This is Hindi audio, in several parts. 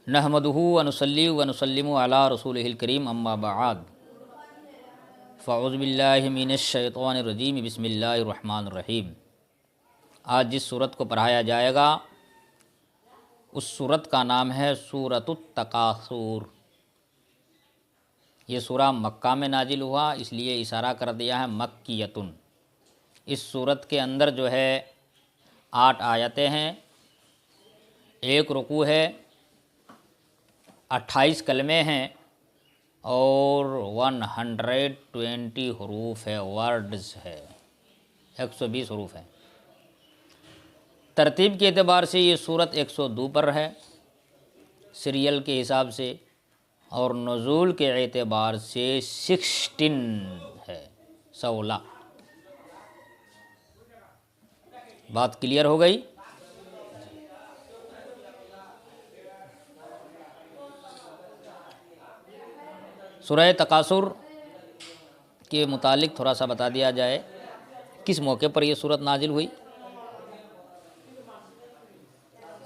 नहमदुहु व नुसल्ली व नुसल्लिमु अला रसूलिहिल करीम अम्मा बाद फ़अऊज़ु बिल्लाहि मिनश शैतानिर रजीम बिस्मिल्लाहिर रहमानिर रहीम। आज जिस सूरत को पढ़ाया जाएगा उस सूरत का नाम है सूरतुत तकासुर। ये सूरा मक्का में नाजिल हुआ, इसलिए इशारा कर दिया है मक्कियतुन। इस सूरत के अंदर जो है 8 आयतें हैं, 1 रुकू है, 28 कलमे हैं और 120 हरूफ है, वर्ड्स है, 120 हरूफ है। तरतीब के एतबार से ये सूरत 102 पर है सीरियल के हिसाब से, और नुज़ूल के एतबार से 16 है, 16। बात क्लियर हो गई? सूरह तकासुर के मुतालिक थोड़ा सा बता दिया जाए, किस मौके पर यह सूरत नाजिल हुई।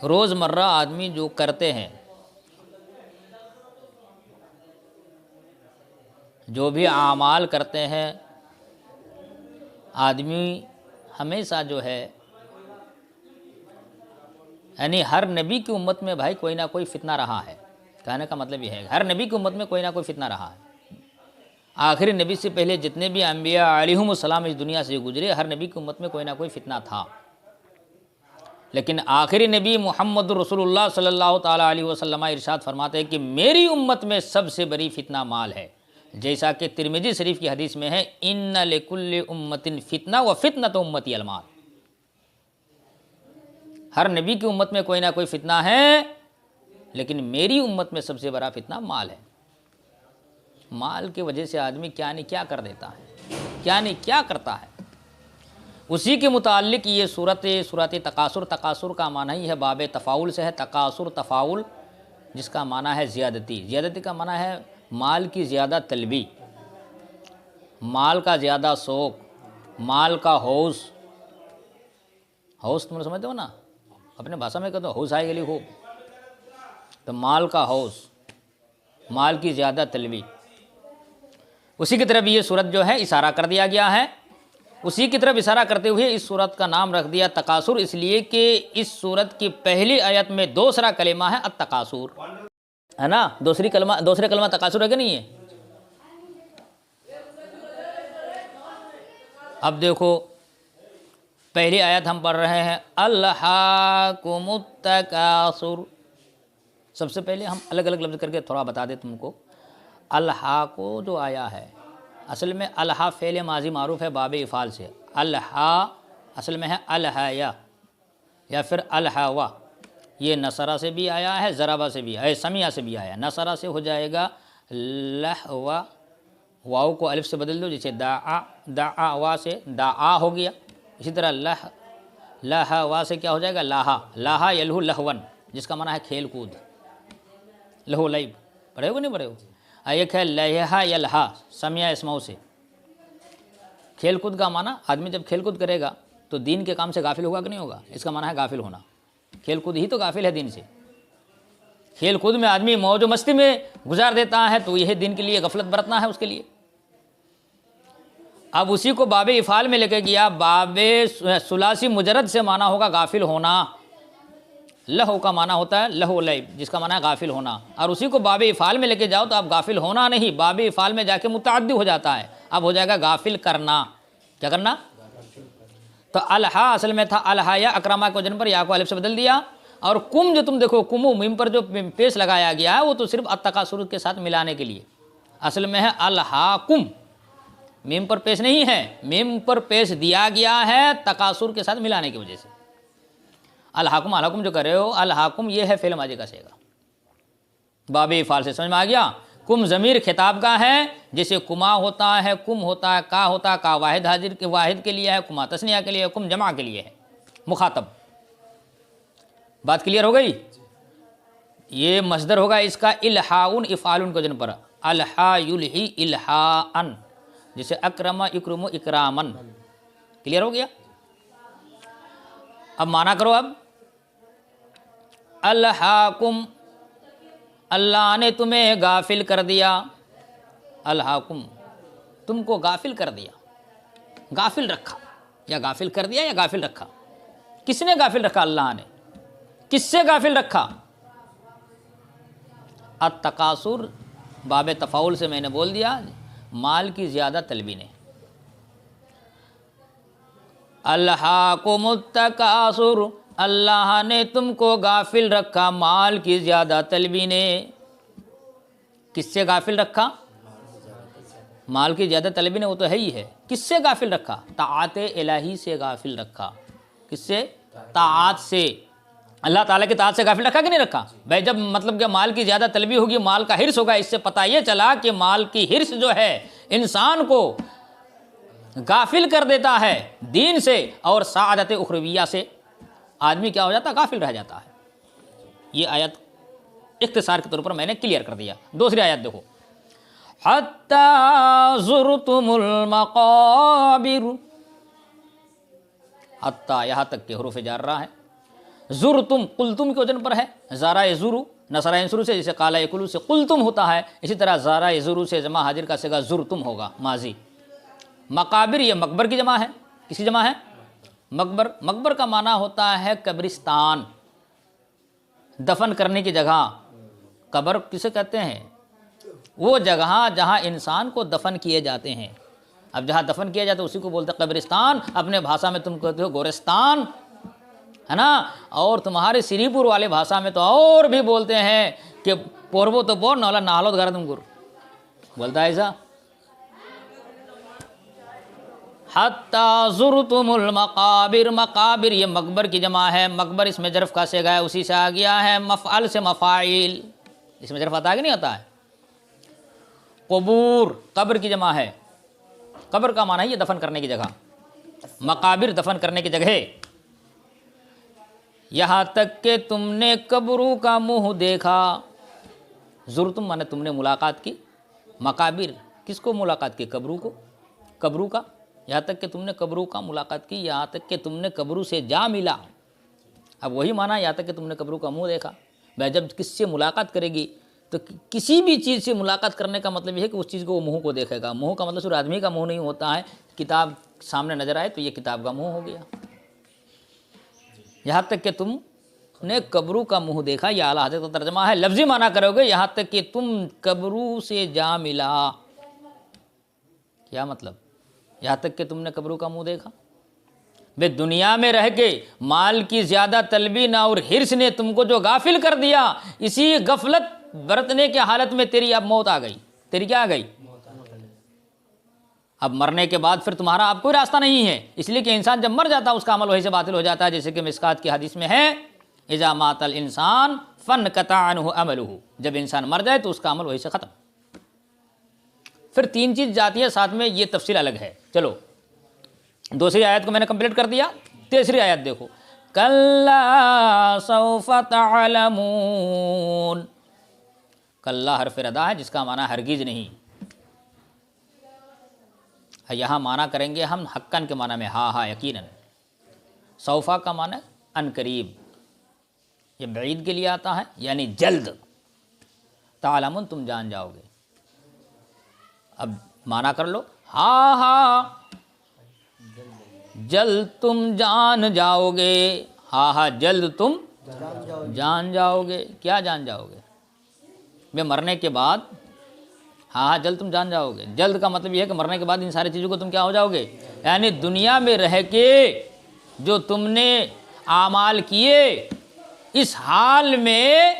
रोज़मर्रा आदमी जो करते हैं, जो भी आमाल करते हैं, आदमी हमेशा जो है, यानी हर नबी की उम्मत में भाई कोई ना कोई फितना रहा है। कहने का मतलब यह है हर नबी की उम्मत में कोई ना कोई फितना रहा है। आखिरी नबी से पहले जितने भी अम्बिया अलैहिमुस्सलाम इस दुनिया से गुजरे, हर नबी की उम्मत में कोई ना कोई फितना था। लेकिन आखिरी नबी मुहम्मद रसूलुल्लाह सल्लल्लाहु ताला अलैहि वसल्लम इरशाद फरमाते हैं कि मेरी उम्मत में सबसे बड़ी फितना माल है। जैसा कि तिरमिज़ी शरीफ की हदीस में है, इन्ना लिकुल्लि उम्मतिन फितना व फितनतु उम्मती अलमाल। हर नबी की उम्मत में कोई ना कोई फितना है, लेकिन मेरी उम्मत में सबसे बड़ा फितना माल है। माल की वजह से आदमी क्या नहीं क्या कर देता है, क्या नहीं क्या करता है। उसी के मुताल्लिक ये सूरत तकासुर, तकासुर का माना ही है बाब तफ़ाउल से है। तकासुर तफ़ाउल जिसका माना है ज़्यादती, ज़्यादती का माना है माल की ज़्यादा तलबी, माल का ज़्यादा शौक़, माल का हौस। हौस तुम समझते हो ना, अपने भाषा में कहते हो हौस आए गली हो, तो माल का हौस, माल की ज़्यादा तलबी, उसी की तरफ ये सूरत जो है इशारा कर दिया गया है। उसी की तरफ इशारा करते हुए इस सूरत का नाम रख दिया तकासुर, इसलिए कि इस सूरत की पहली आयत में दूसरा कलिमा है अत-तकासुर, है ना। दूसरे कलमा तकासुर है कि नहीं है। अब देखो पहली आयत हम पढ़ रहे हैं अल्हाकुमुत तकासुर। सबसे पहले हम अलग अलग लफ्ज़ करके थोड़ा बता दें तुमको। अल्हा को जो आया है, असल में अल्हा फ़ेल माजी मारूफ़ है बाब इफ़ाल से। अल्हा असल में है अलहया या फिर अलहवा। ये नसरा से भी आया है, ज़राबा से भी आया, समिया से भी आया। नसरा से हो जाएगा लहवा, वाव को अलिफ से बदल दो, जैसे दाआ वा से दाआ हो गया। इसी तरह लहवा से क्या हो जाएगा लाहा यलहु लहवन, जिसका माना है खेल कूद, लहो लाइब। पढ़े हो नहीं पढ़े हो? एक है लहा यलहा, समिया इसमाऊ से खेल कूद का माना। आदमी जब खेल कूद करेगा तो दीन के काम से गाफिल होगा कि नहीं होगा, इसका माना है गाफिल होना। खेल कूद ही तो गाफिल है दीन से। खेल कूद में आदमी मौज मस्ती में गुजार देता है, तो यह दीन के लिए गफलत बरतना है उसके लिए। अब उसी को बाबे इफ़ाल में लेके गया, बाबे सुलासी मुजरद से माना होगा गाफिल होना। लहो का माना होता है लहो लैब, जिसका माना है गाफिल होना। और उसी को बाबे इफ़ाल में लेके जाओ तो आप गाफिल होना नहीं, बाबे इफ़ाल में जाके मुतअद्दी हो जाता है, अब हो जाएगा गाफिल करना। क्या करना? तो अलहा असल में था अलहाया, अक्रमा के वजन पर या को अलिफ से बदल दिया। और कुम जो तुम देखो, कुमु मीम पर जो पेश लगाया गया है वो तो सिर्फ अत-तकासुर के साथ मिलाने के लिए। असल में है अलहाकुम, मीम पर पेश नहीं है, मीम पर पेश दिया गया है तकासुर के साथ मिलाने की वजह से। अलहाकुम अलहाकुम जो कर रहे हो, अलहाकुम ये है फेल माजी का सेगा, बाबे इफ़ाल से। समझ में आ गया? कुम ज़मीर खिताब का है, जैसे कुमा होता है, कुम होता है, का होता है, का वाहिद हाजिर के वाहिद के लिए है, कुमा तस्निया के लिए है, कुम जमा के लिए है, मुखातब। बात क्लियर हो गई? ये मस्दर होगा इसका इल्हाउन इफ़ालुन को जन पर, अलहा युलही इल्हाअन, जैसे अक्रमा इक्रुमु इकरामन। क्लियर हो गया? अब माना करो। अब अल्हाकुम अल्लाह ने तुम्हें गाफिल कर दिया, अल्हाकुम, तुमको गाफिल कर दिया, गाफिल रखा, या गाफिल कर दिया या गाफिल रखा। किसने गाफिल रखा? अल्लाह ने। किससे गाफिल रखा? अत-तकासुर, बाब तफाउल से मैंने बोल दिया, माल की ज़्यादा तलबी ने। अल्हाकुमुत तकासुर, अल्लाह ने तुमको गाफिल रखा माल की ज़्यादा तलबी ने। किससे गाफिल रखा? माल की ज़्यादा तलबी ने, वो तो है ही है। किससे गाफिल रखा? ताआत इलाही से गाफिल रखा। किससे? ताआत से। अल्लाह ताला की ताआत से गाफिल रखा कि नहीं रखा भाई? जब मतलब कि माल की ज़्यादा तलबी होगी, माल का हिर्स होगा, इससे पता ये चला कि माल की हिर्स जो है इंसान को गाफिल कर देता है दीन से, और सादत उखरविया से आदमी क्या हो जाता है? गाफिल रह जाता है। ये आयत इख्तिसार के तौर पर मैंने क्लियर कर दिया। दूसरी आयत देखो, हत्ता ज़ुरतुमुल मक़ाबिर, हत्ता यहाँ तक के हुरूफ़ जार रहा है। ज़ुरतुम, कुलतुम के वजन पर है, ज़ारा ज़ुरु, नसरा यंसुरु से, जैसे काला यकुलु से कुलतुम होता है, इसी तरह ज़ारा ज़ुरु से जमा हाजिर का सेगा ज़ुरतुम होगा माजी। मकाबिर, ये मकबर की जमा है। किसकी जमा है? मकबर। मकबर का माना होता है कब्रिस्तान, दफन करने की जगह। कब्र किसे कहते हैं? वो जगह जहाँ इंसान को दफन किए जाते हैं। अब जहाँ दफन किया जाता है उसी को बोलते हैं कब्रिस्तान। अपने भाषा में तुम कहते हो गोरस्तान, है ना। और तुम्हारे श्रीपुर वाले भाषा में तो और भी बोलते हैं कि पोरबो तो पोर नौला नालो घर तुमकुर, बोलता है ऐसा। हत्ता ज़ुरतुमुल मक़ाबिर, मक़ाबिर ये मकबर की जमा है। मकबर इसमें ज़र्फ़ का सेगा है, उसी से आ गया है। मफ़अल से मफ़ाइल, इसमें ज़र्फ़ आता है कि नहीं आता है? क़ुबूर, कब्र की जमा है। कब्र का माना है ये दफन करने की जगह। मक़ाबिर दफन करने की जगह। यहाँ तक कि तुमने कब्रों का मुँह देखा। ज़ुरतुम माने तुमने मुलाकात की, मक़ाबिर किसको मुलाकात की? कब्रों को, कब्रों का। यहाँ तक कि तुमने कब्रों का मुलाकात की, यहाँ तक कि तुमने कब्रों से जा मिला। अब वही माना, यहाँ तक कि तुमने कब्रों का मुंह देखा। भाई जब किससे मुलाकात करेगी तो किसी भी चीज़ से मुलाकात करने का मतलब यह है कि उस चीज़ को वो मुँह को देखेगा। मुँह का मतलब सिर्फ आदमी का मुँह नहीं होता है। किताब सामने नजर आए तो ये किताब का मुँह हो गया। यहाँ तक कि तुमने कब्रों का मुँह देखा, यह आला हज़रत का तर्जमा है। लफ्ज़ी माना करोगे, यहाँ तक कि तुम कब्रों से जा मिला। क्या मतलब? यहाँ तक कि तुमने कब्रों का मुंह देखा। वे दुनिया में रह के माल की ज़्यादा तलबी ना और हिर्स ने तुमको जो गाफिल कर दिया, इसी गफलत बरतने के हालत में तेरी अब मौत आ गई। तेरी क्या आ गई? अब मरने के बाद फिर तुम्हारा अब कोई रास्ता नहीं है, इसलिए कि इंसान जब मर जाता है उसका अमल वही से बातिल हो जाता है। जैसे कि मिस्कात की हदीस में है, इज़ा मातल इंसान फ़न कता अन्हु अमलुहु, जब इंसान मर जाए तो उसका अमल वही से ख़त्म। फिर तीन चीज़ जाती है साथ में, ये तफसील अलग है। चलो दूसरी आयत को मैंने कंप्लीट कर दिया। तीसरी आयत देखो, कल्ला सौफ तअलमून। कल्ला हर्फ रदा है जिसका माना हरगिज नहीं। यहाँ माना करेंगे हम हक्कन के माना में, हाँ हाँ यकीनन। सौफा का माना अनकरीब, ये बईद के लिए आता है, यानी जल्द। तअलमून तुम जान जाओगे। अब माना कर लो, हाँ हाँ जल्द तुम जान जाओगे। हाँ हाँ जल्द तुम जान जाओगे। क्या जान जाओगे? मैं मरने के बाद, हाँ हाँ जल्द तुम जान जाओगे। जल्द का मतलब यह है कि मरने के बाद इन सारी चीज़ों को तुम क्या हो जाओगे, यानी दुनिया में रह के जो तुमने आमाल किए, इस हाल में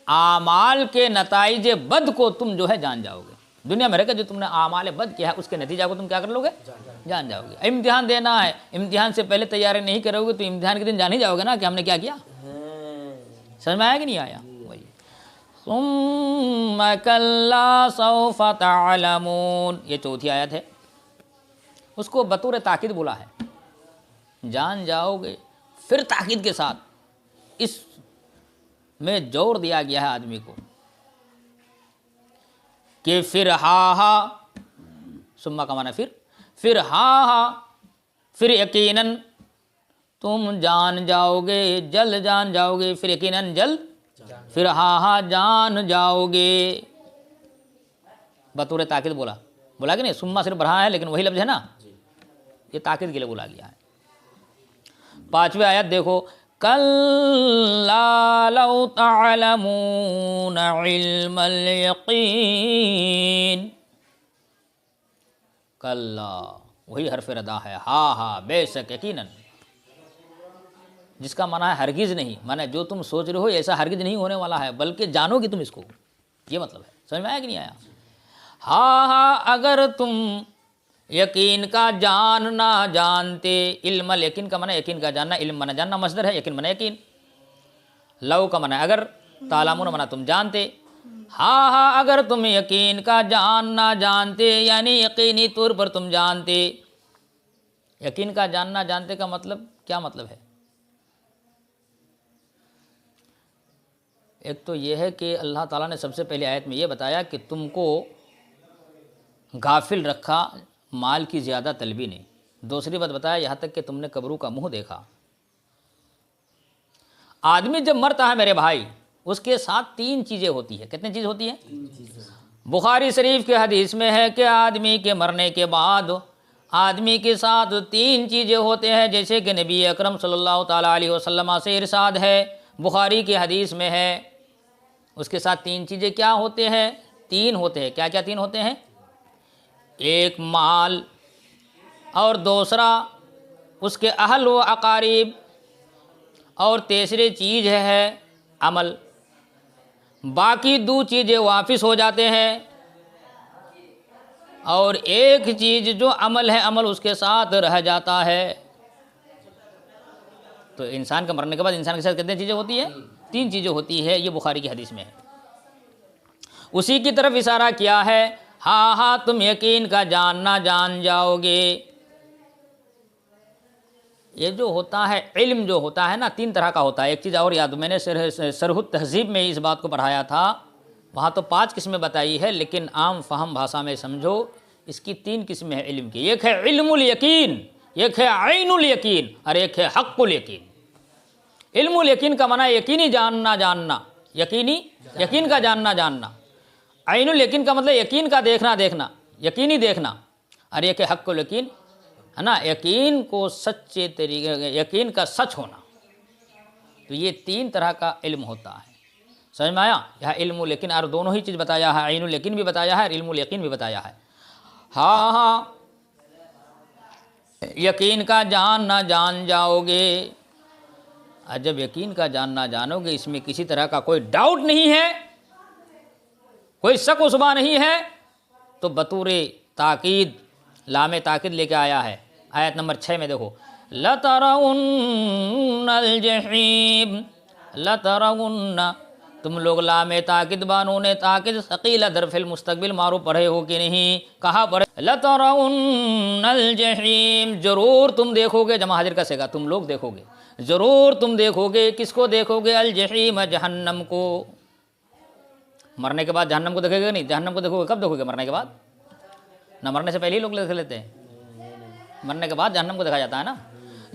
आमाल के नताइज बद को तुम जो है जान जाओगे। दुनिया में रहकर जो तुमने आमाल बद किया है उसके नतीजा को तुम क्या कर लोगे? जान जाओगे। इम्तिहान देना है, इम्तिहान से पहले तैयारी नहीं करोगे तो इम्तिहान के दिन जान ही जाओगे ना कि हमने क्या किया। समझ में आया कि नहीं आया? वही सुम्मा कल्ला सौफ तअलमून, ये चौथी आयत है। उसको बतौर ताकीद बोला है, जान जाओगे। फिर ताकीद के साथ इस में जोर दिया गया है आदमी को कि फिर हा हा, सुम्मा का माना फिर हा हा, फिर यकीनन तुम जान जाओगे, जल्द जान जाओगे। फिर यकीनन जल्द फिर हाँ हाँ जान जाओगे, बतौर ताकीद बोला कि नहीं, सुम्मा सिर्फ बढ़ा है लेकिन वही लफ्ज़ है ना, ये ताकीद के लिए बोला गया है। 5वीं आयत देखो, कल्ला लौ तअलमून इल्मल यकीन, कल्ला वही हरफ रदा है, हाँ बेशक यकीनन, जिसका माना है हरगिज़ नहीं, माना जो तुम सोच रहे हो ऐसा हरगिज़ नहीं होने वाला है, बल्कि जानोगे तुम इसको, ये मतलब है। समझ में आया कि नहीं आया? हाँ अगर तुम यकीन का जानना जानते, इल्मल यकीन का माना यकीन का जानना, इल्म माना जानना मसदर है, यकीन माना यकीन, लव का माना अगर, तालामुन माना तुम जानते। हाँ अगर तुम यकीन का जानना जानते, यानी यकीनी तौर पर तुम जानते। यकीन का जानना जानते का मतलब क्या मतलब है? एक तो यह है कि अल्लाह ताला ने सबसे पहले आयत में यह बताया कि तुमको गाफिल रखा माल की ज़्यादा तलबी ने। दूसरी बात बताया यहाँ तक कि तुमने कब्रों का मुंह देखा। आदमी जब मरता है मेरे भाई, उसके साथ 3 चीज़ें होती है। कितनी चीज़ होती है? बुखारी शरीफ के हदीस में है कि आदमी के मरने के बाद आदमी के साथ 3 चीज़ें होते हैं, जैसे कि नबी अकरम सल्लल्लाहु ताला अलैहि वसल्लम से इरशाद है, बुखारी की हदीस में है। उसके साथ 3 चीज़ें क्या होते हैं? 3 होते हैं। क्या क्या 3 होते हैं? एक माल, और दूसरा उसके अहल व अकारीब, और तीसरी चीज़ है अमल। बाकी 2 चीज़ें वापस हो जाते हैं, और एक चीज़ जो अमल है, अमल उसके साथ रह जाता है। तो इंसान का मरने के बाद इंसान के साथ कितनी चीज़ें होती है? 3 चीज़ें होती है। ये बुखारी की हदीस में है। उसी की तरफ इशारा किया है, हाँ तुम यकीन का जानना जान जाओगे। ये जो होता है इल्म, जो होता है ना, 3 तरह का होता है। एक चीज़ और याद, मैंने सरहुत तहजीब में इस बात को पढ़ाया था, वहाँ तो 5 किस्में बताई है, लेकिन आम फहम भाषा में समझो इसकी 3 किस्में हैं इल्म की। एक है इल्मुल यकीन, एक है आइनुल यकीन, और एक है हक़्क़ुल यकीन। इल्मुल यकीन का माना यकीनी जानना, यकीन का जानना। आइनुल यकीन का मतलब यकीन का देखना, यकीनी देखना। और एक है हक़्क़ुल यकीन, है ना, यकीन को सच्चे तरीके, यकीन का सच होना। तो ये 3 तरह का इल्म होता है। समझ में आया? यह इल्मुल यकीन, और दोनों ही चीज़ बताया है, आइनुल यकीन भी बताया है और इल्मुल यकीन भी बताया है। हाँ यकीन का जानना जान जाओगे। और जब यकीन का जानना जानोगे, इसमें किसी तरह का कोई डाउट नहीं है, कोई शक व शुबा नहीं है, तो बतूरे ताकीद लामे ताकीद लेके आया है। आयत नंबर 6 में देखो, लतरउन्नल जहीम, लतरउन्ना, तुम लोग लामे ताकीद बानो ने ताकीद सकीला दरफिल मुस्तकबिल मारो पढ़े हो कि नहीं? कहाँ पढ़े? लतरउन्नल जहीम, जरूर तुम देखोगे, जमा हाजिर का सेगा, तुम लोग देखोगे, जरूर तुम देखोगे। किसको देखोगे? अल जहीम, जहन्नम को। मरने के बाद जहन्नम को देखेगा नहीं? जहन्नम को देखोगे कब देखोगे? मरने के बाद ना, मरने से पहले ही लोग देख लेते हैं, मरने के बाद जहन्नम को देखा जाता है ना।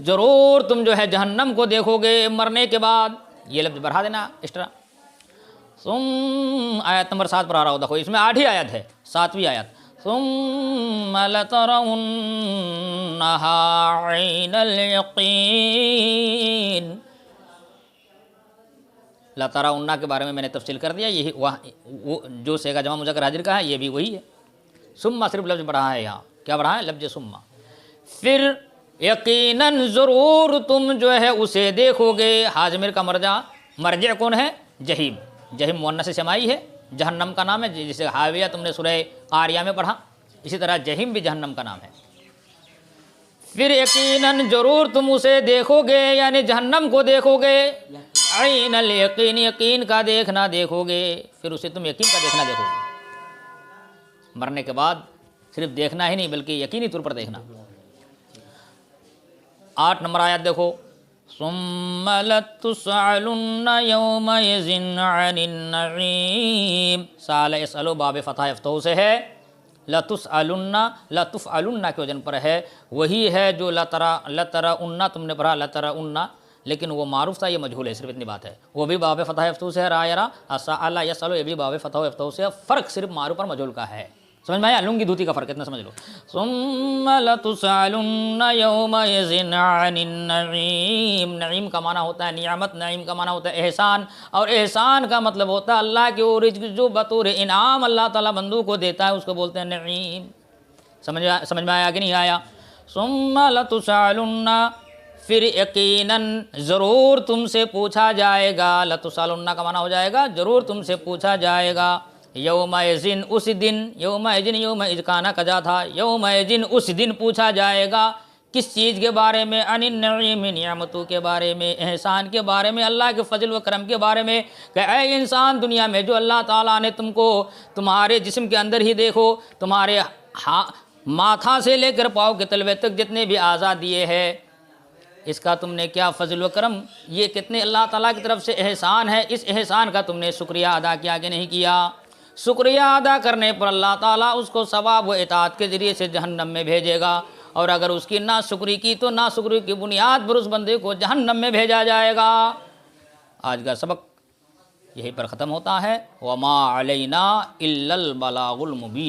जरूर तुम जो है जहन्नम को देखोगे मरने के बाद। ये लफ्ज़ बढ़ा देना एक्स्ट्रा। सुम, आयत नंबर 7 पर आ रहा हो, देखो इसमें 8 ही आयत है, 7वीं आयत। सुम्मा लतरउन्नहा ऐनल यकीन। लतरउन्ना के बारे में मैंने तफसील कर दिया, यही वह वो जो सेगा जमा मुज़क्कर हाजिर का है, ये भी वही है। सुम्मा सिर्फ लफ्ज़ बढ़ा है यहाँ। क्या बढ़ा है? लफ्ज़ सुम्मा। फिर यकीनन ज़रूर तुम जो है उसे देखोगे। हाजमिर का मरजा कौन है? जहीम। जहीम मुअन्नस समाई है, जहन्नम का नाम है। जिसे हाविया तुमने सूरह आरिया में पढ़ा, इसी तरह जहीम भी जहन्नम का नाम है। फिर यकीनन ज़रूर तुम उसे देखोगे, यानी जहन्नम को देखोगे। ऐनल यकीन, यकीन का देखना देखोगे। फिर उसे तुम यकीन का देखना देखोगे। मरने के बाद सिर्फ देखना ही नहीं, बल्कि यकीनी तौर पर देखना। 8 नंबर आयत देखो, सुम्मा लतुसअलुन्ना यौमइज़िन अनिन नईम। साल यसअलु बाब फ़तह यफ्तहु से है। लतुफ़अलुन्ना के वजन पर है, वही है जो लतरउन्ना तुमने पढ़ा। लतरउन्ना लेकिन वो मारूफ था, ये मजहूल है, सिर्फ इतनी बात है। वो भी बाब फ़तह यफ्तू से है, रायरा अल्लाह यसअलु, ये भी बाब फ़तह यफ्तू से। फ़र्क सिर्फ मारूफ और मजहूल का है। समझ में आया? लुंगी धोती का फ़र्क इतना समझ लो। सुम्मा लतुसअलुन्ना यौमइज़िन अनिन नईम। नईम का माना होता है नियामत, नईम का माना होता है एहसान, और एहसान का मतलब होता है अल्लाह की वो रिज़्क़ जो बतौर इनाम अल्लाह ताला बंदू को देता है, उसको बोलते हैं नईम। समझ में आया कि नहीं आया? सुम्मा लतुसअलुन्ना, फिर यकीनन ज़रूर तुमसे पूछा जाएगा। लतुसअलुन्ना का माना हो जाएगा ज़रूर तुमसे पूछा जाएगा। यौमइज़िन, उस दिन, यौमइज़िन यौमइज़ काना कजा था, यौमइज़िन उस दिन पूछा जाएगा। किस चीज़ के बारे में? अनिन नईम, नियामतों के बारे में, एहसान के बारे में, अल्लाह के फजल व करम के बारे में। कि ऐ इंसान, दुनिया में जो अल्लाह ताला ने तुमको तुम्हारे जिस्म के अंदर ही देखो, तुम्हारे माथा से लेकर पाँव के तलवे तक जितने भी आज़ाद दिए हैं, इसका तुमने क्या फजल व करम, ये कितने अल्लाह ताला की तरफ से एहसान है, इस एहसान का तुमने शुक्रिया अदा किया कि नहीं किया? शुक्रिया अदा करने पर अल्लाह ताला उसको सवाब व इताअत के ज़रिए से जहन्नम में भेजेगा, और अगर उसकी नाशुक्री की तो नाशुक्री की बुनियाद पर उस बंदे को जहन्नम में भेजा जाएगा। आज का सबक यहीं पर ख़त्म होता है। वमा अलैना इल्लल बलागुल मुबीन।